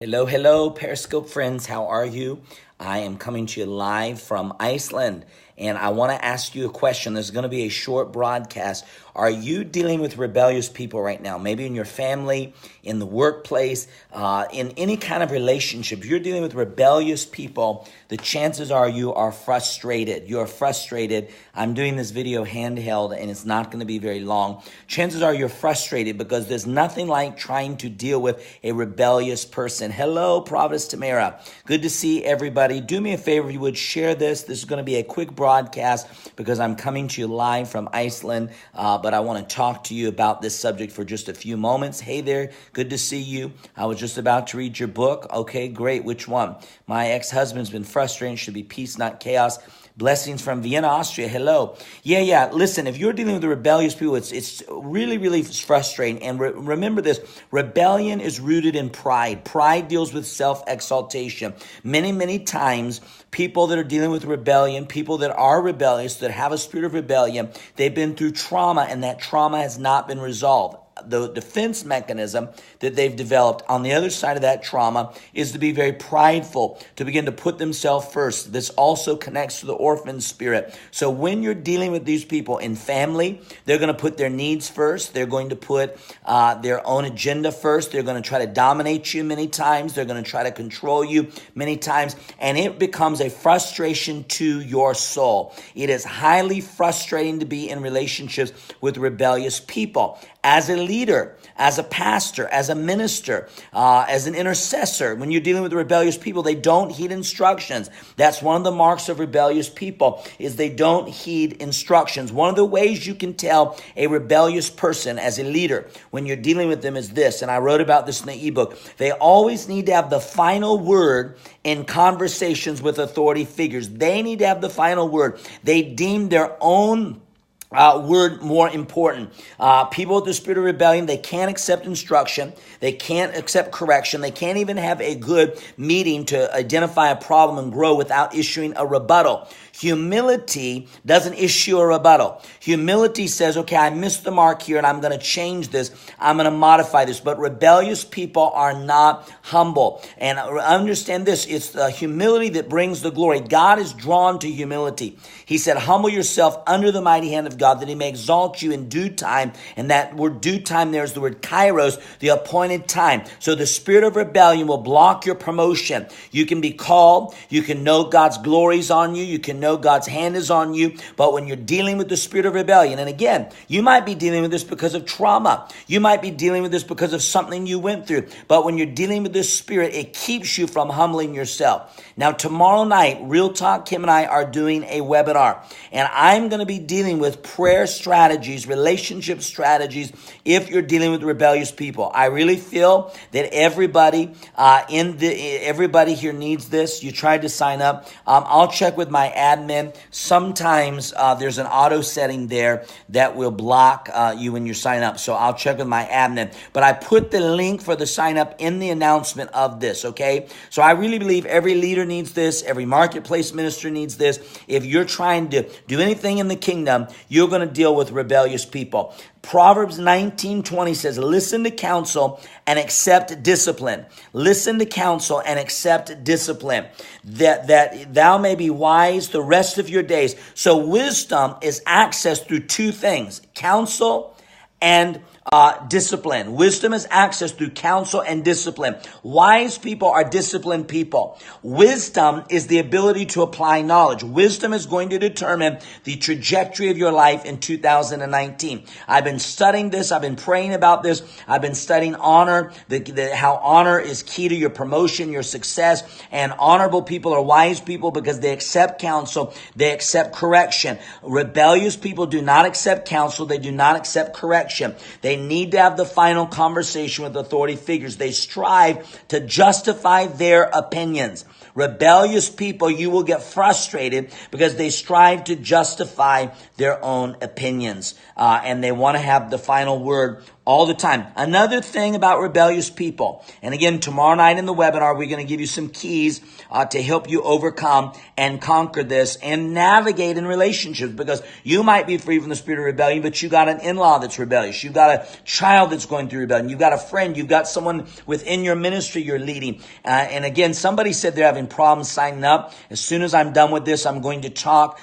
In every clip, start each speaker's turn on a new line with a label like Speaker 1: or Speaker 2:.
Speaker 1: Hello, hello, Periscope friends. How are you? I am coming to you live from Iceland, and I want to ask you a question. There's going to be a short broadcast. Are you dealing with rebellious people right now? Maybe in your family, in the workplace, in any kind of relationship. If you're dealing with rebellious people, the chances are you are frustrated. You're frustrated. I'm doing this video handheld, and it's not going to be very long. Chances are you're frustrated because there's nothing like trying to deal with a rebellious person. Hello, Providence Tamara. Good to see everybody. Do me a favor, if you would share this. This is going to be a quick broadcast because I'm coming to you live from Iceland, but I want to talk to you about this subject for just a few moments. Hey there, good to see you. I was just about to read your book. Okay, great. Which one? My ex-husband's been frustrating. Should be peace, not chaos. Blessings from Vienna, Austria. Hello. Yeah. Listen, if you're dealing with the rebellious people, it's really, really frustrating. And remember this, rebellion is rooted in pride. Pride deals with self-exaltation. Many times, people that are dealing with rebellion, people that are rebellious, that have a spirit of rebellion, they've been through trauma, and that trauma has not been resolved. The defense mechanism that they've developed on the other side of that trauma is to be very prideful, to begin to put themselves first. This also connects to the orphan spirit. So when you're dealing with these people in family, they're going to put their needs first. They're going to put their own agenda first. They're going to try to dominate you many times. They're going to try to control you many times. And it becomes a frustration to your soul. It is highly frustrating to be in relationships with rebellious people. As a leader, as a pastor, as a minister, as an intercessor, when you're dealing with rebellious people, they don't heed instructions. That's one of the marks of rebellious people, is they don't heed instructions. One of the ways you can tell a rebellious person as a leader when you're dealing with them is this, and I wrote about this in the ebook. They always need to have the final word in conversations with authority figures. They need to have the final word. They deem their own word more important. People with the spirit of rebellion, they can't accept instruction. They can't accept correction. They can't even have a good meeting to identify a problem and grow without issuing a rebuttal. Humility doesn't issue a rebuttal. Humility says, okay, I missed the mark here and I'm going to change this. I'm going to modify this. But rebellious people are not humble. And understand this, it's the humility that brings the glory. God is drawn to humility. He said, humble yourself under the mighty hand of God that he may exalt you in due time. And that word due time there is the word kairos, the appointed time. So the spirit of rebellion will block your promotion. You can be called. You can know God's glories on you. You can know God's hand is on you. But when you're dealing with the spirit of rebellion, and again, you might be dealing with this because of trauma. You might be dealing with this because of something you went through. But when you're dealing with this spirit, it keeps you from humbling yourself. Now, tomorrow night, Real Talk Kim and I are doing a webinar. And I'm going to be dealing with prayer strategies, relationship strategies, if you're dealing with rebellious people. I really feel that everybody here needs this. You tried to sign up. I'll check with my admin. Sometimes there's an auto setting there that will block you when you sign up. So I'll check with my admin. But I put the link for the sign up in the announcement of this, okay? So I really believe every leader needs this. Every marketplace minister needs this. If you're trying to do anything in the kingdom, you're going to deal with rebellious people. Proverbs 19:20 says, listen to counsel and accept discipline. Listen to counsel and accept discipline, that thou may be wise the rest of your days. So wisdom is accessed through two things, counsel and discipline. Wisdom is accessed through counsel and discipline. Wise people are disciplined people. Wisdom is the ability to apply knowledge. Wisdom is going to determine the trajectory of your life in 2019. I've been studying this. I've been praying about this. I've been studying honor, how honor is key to your promotion, your success. And honorable people are wise people because they accept counsel. They accept correction. Rebellious people do not accept counsel. They do not accept correction. They need to have the final conversation with authority figures. They strive to justify their opinions. Rebellious people, you will get frustrated because they strive to justify their own opinions. And they want to have the final word all the time. Another thing about rebellious people, and again, tomorrow night in the webinar, we're going to give you some keys to help you overcome and conquer this and navigate in relationships, because you might be free from the spirit of rebellion, but you got an in-law that's rebellious. You've got a child that's going through rebellion. You've got a friend. You've got someone within your ministry you're leading. And again, somebody said they're having problems signing up. As soon as I'm done with this, I'm going to talk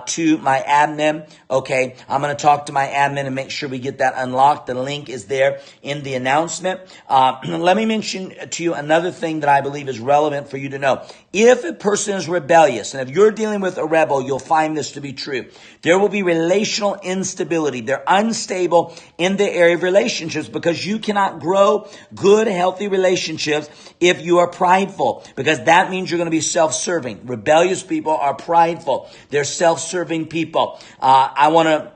Speaker 1: to my admin. Okay, I'm going to talk to my admin and make sure we get that unlocked. The link is there in the announcement. Let me mention to you another thing that I believe is relevant for you to know. If a person is rebellious, and if you're dealing with a rebel, you'll find this to be true. There will be relational instability. They're unstable in the area of relationships, because you cannot grow good, healthy relationships if you are prideful, because that means you're going to be self-serving. Rebellious people are prideful. They're self-serving people. I want to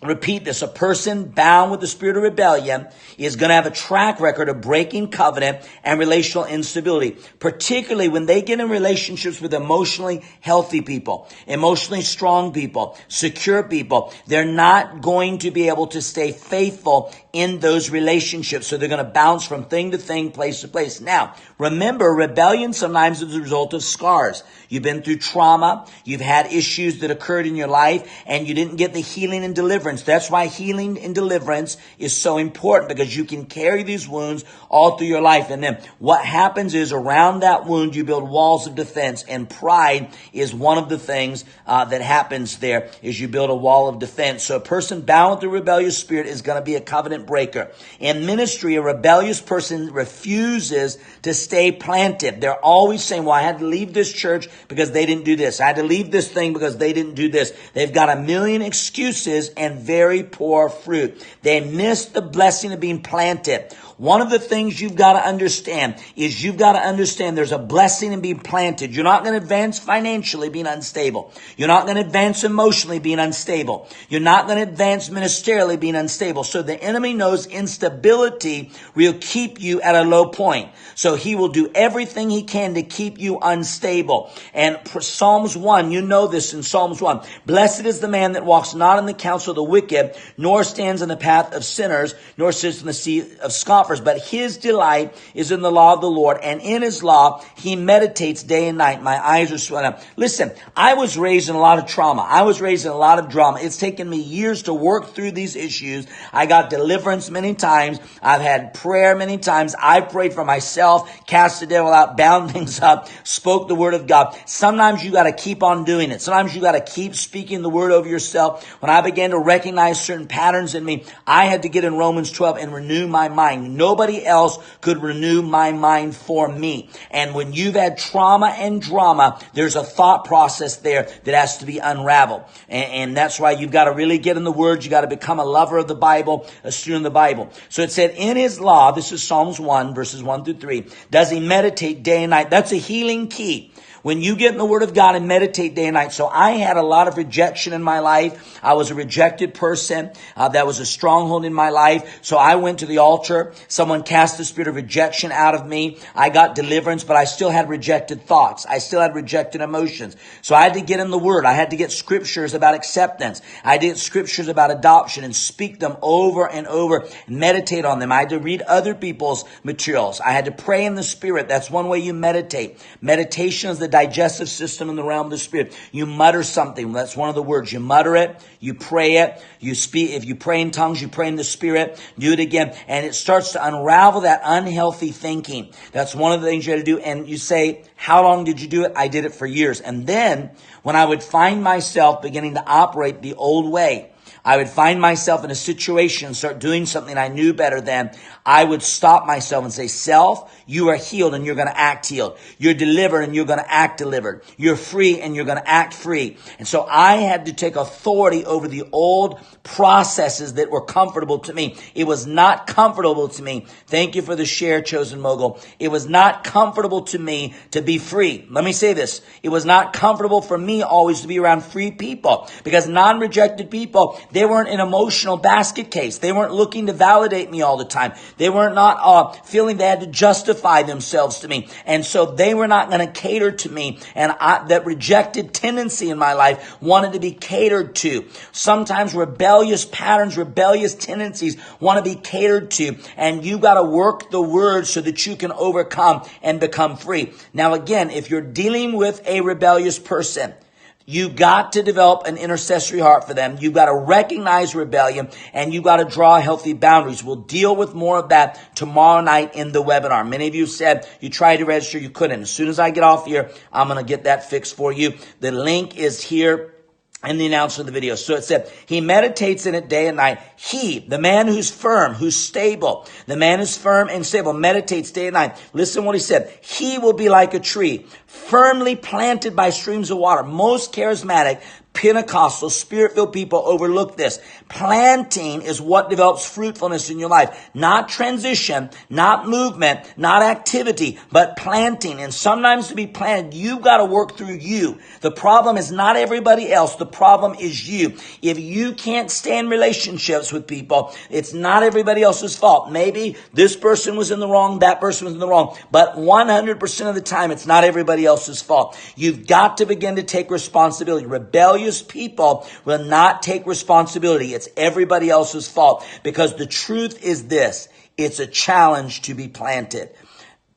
Speaker 1: repeat this. A person bound with the spirit of rebellion is going to have a track record of breaking covenant and relational instability, particularly when they get in relationships with emotionally healthy people, emotionally strong people, secure people. They're not going to be able to stay faithful in those relationships. So they're going to bounce from thing to thing, place to place. Now, remember, rebellion sometimes is a result of scars. You've been through trauma. You've had issues that occurred in your life, and you didn't get the healing and deliverance. That's why healing and deliverance is so important, because you can carry these wounds all through your life. And then what happens is, around that wound, you build walls of defense. And pride is one of the things that happens there, is you build a wall of defense. So a person bound with the rebellious spirit is going to be a covenant breaker. In ministry, a rebellious person refuses to stay planted. They're always saying, well, I had to leave this church because they didn't do this. I had to leave this thing because they didn't do this. They've got a million excuses and very poor fruit. They miss the blessing of being planted. One of the things you've got to understand is you've got to understand there's a blessing in being planted. You're not going to advance financially being unstable. You're not going to advance emotionally being unstable. You're not going to advance ministerially being unstable. So the enemy knows instability will keep you at a low point. So he will do everything he can to keep you unstable. And Psalms 1, you know this in Psalms 1. Blessed is the man that walks not in the counsel of the wicked, nor stands in the path of sinners, nor sits in the seat of scoffers. But his delight is in the law of the Lord, and in his law he meditates day and night. My eyes are swelling up. Listen, I was raised in a lot of trauma. I was raised in a lot of drama. It's taken me years to work through these issues. I got deliverance many times. I've had prayer many times. I prayed for myself, cast the devil out, bound things up, spoke the word of God. Sometimes you got to keep on doing it. Sometimes you got to keep speaking the word over yourself. When I began to recognize certain patterns in me, I had to get in Romans 12 and renew my mind. Nobody else could renew my mind for me. And when you've had trauma and drama, there's a thought process there that has to be unraveled. And that's why you've got to really get in the word. You got to become a lover of the Bible, a student of the Bible. So it said, in his law, this is Psalms 1, verses 1 through 3, does he meditate day and night. That's a healing key. When you get in the Word of God and meditate day and night. So I had a lot of rejection in my life. I was a rejected person. That was a stronghold in my life. So I went to the altar. Someone cast the spirit of rejection out of me. I got deliverance, but I still had rejected thoughts. I still had rejected emotions. So I had to get in the Word. I had to get scriptures about acceptance. I did scriptures about adoption and speak them over and over and meditate on them. I had to read other people's materials. I had to pray in the Spirit. That's one way you meditate. Meditation is the digestive system in the realm of the spirit. You mutter something. That's one of the words. You mutter it. You pray it. You speak. If you pray in tongues, you pray in the spirit. Do it again. And it starts to unravel that unhealthy thinking. That's one of the things you had to do. And you say, how long did you do it? I did it for years. And then when I would find myself beginning to operate the old way, I would find myself in a situation, start doing something I knew better than, I would stop myself and say, self, you are healed and you're going to act healed. You're delivered and you're going to act delivered. You're free and you're going to act free. And so I had to take authority over the old processes that were comfortable to me. It was not comfortable to me. Thank you for the share, Chosen Mogul. It was not comfortable to me to be free. Let me say this. It was not comfortable for me always to be around free people, because non-rejected people, They weren't an emotional basket case. They weren't looking to validate me all the time. They were not feeling they had to justify themselves to me. And so they were not going to cater to me. And that rejected tendency in my life wanted to be catered to. Sometimes rebellious patterns, rebellious tendencies want to be catered to. And you got to work the word so that you can overcome and become free. Now again, if you're dealing with a rebellious person, you got to develop an intercessory heart for them. You got to recognize rebellion, and you got to draw healthy boundaries. We'll deal with more of that tomorrow night in the webinar. Many of you said you tried to register, you couldn't. As soon as I get off here, I'm going to get that fixed for you. The link is here in the announcement of the video. So it said, he meditates in it day and night. He, the man who's firm, who's stable, the man who's firm and stable, meditates day and night. Listen what he said. He will be like a tree, firmly planted by streams of water. Most charismatic, Pentecostal, Spirit-filled people overlook this. Planting is what develops fruitfulness in your life. Not transition, not movement, not activity, but planting. And sometimes to be planted, you've got to work through you. The problem is not everybody else. The problem is you. If you can't stand relationships with people, it's not everybody else's fault. Maybe this person was in the wrong, that person was in the wrong. But 100% of the time, it's not everybody else's fault. You've got to begin to take responsibility. Rebellious people will not take responsibility. It's everybody else's fault, because the truth is this: it's a challenge to be planted.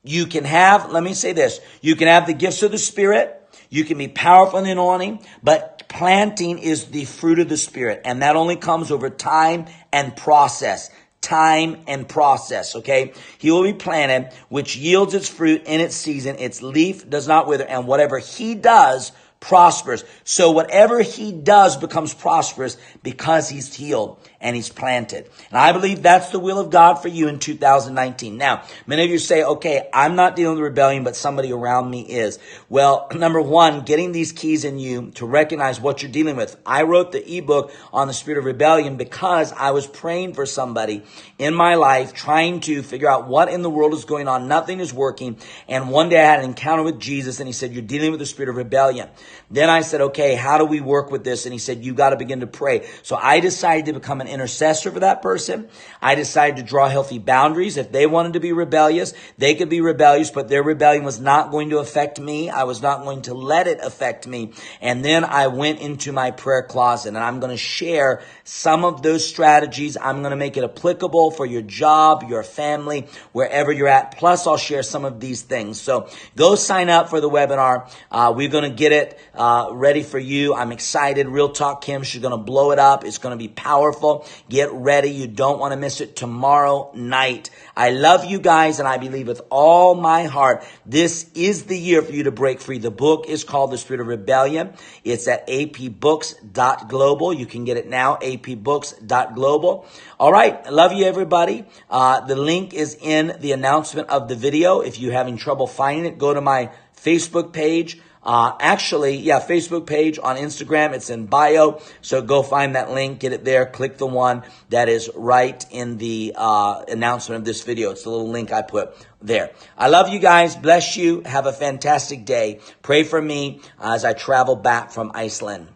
Speaker 1: You can have, let me say this, you can have the gifts of the Spirit, you can be powerful in the anointing, but planting is the fruit of the Spirit, and that only comes over time and process. Time and process, okay? He will be planted, which yields its fruit in its season. Its leaf does not wither, and whatever he does prospers. So whatever he does becomes prosperous because he's healed and he's planted. And I believe that's the will of God for you in 2019. Now, many of you say, okay, I'm not dealing with rebellion, but somebody around me is. Well, number one, getting these keys in you to recognize what you're dealing with. I wrote the ebook on the spirit of rebellion because I was praying for somebody in my life, trying to figure out what in the world is going on. Nothing is working. And one day I had an encounter with Jesus, and he said, you're dealing with the spirit of rebellion. Then I said, okay, how do we work with this? And he said, you got to begin to pray. So I decided to become an intercessor for that person. I decided to draw healthy boundaries. If they wanted to be rebellious, they could be rebellious, but their rebellion was not going to affect me. I was not going to let it affect me. And then I went into my prayer closet, and I'm going to share some of those strategies. I'm going to make it applicable for your job, your family, wherever you're at. Plus, I'll share some of these things. So go sign up for the webinar. We're going to get it ready for you. I'm excited. Real Talk Kim, she's going to blow it up. It's going to be powerful. Get ready. You don't want to miss it tomorrow night. I love you guys, and I believe with all my heart, this is the year for you to break free. The book is called The Spirit of Rebellion. It's at apbooks.global. You can get it now, apbooks.global. All right. I love you, everybody. The link is in the announcement of the video. If you're having trouble finding it, go to my Facebook page. Facebook page, on Instagram. It's in bio. So go find that link, get it there. Click the one that is right in the announcement of this video. It's the little link I put there. I love you guys. Bless you. Have a fantastic day. Pray for me as I travel back from Iceland.